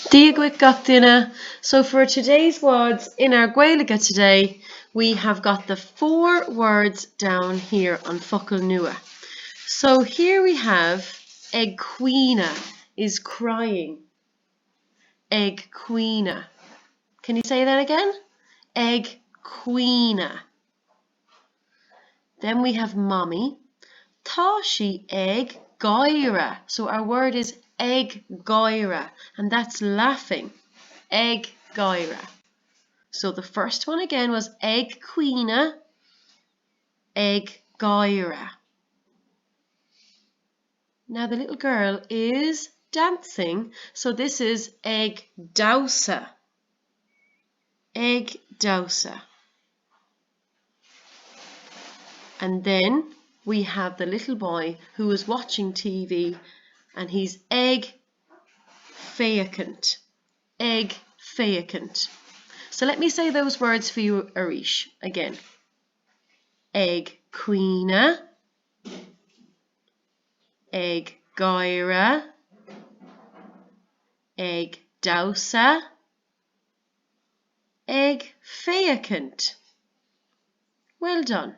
Díagh gach duine. So for today's words in our GAEILGE today, we have got the 4 words down here on Focal Nua. So here we have Ag Cuina is crying. Ag Cuina. Can you say that again? Ag Cuina. Then we have Mommy. Tá sí ag gaire. So our word is ag gaire, and that's laughing. Ag gaire. So the first one again was ag cuina, ag gaire. Now the little girl is dancing, so this is ag dausa. Ag dausa. And then we have the little boy who is watching TV, and he's ag féacant. Ag féacant. So let me say those words for you, Arish, again. Ag cuina, ag gaire, ag dausa, ag féacant. Well done.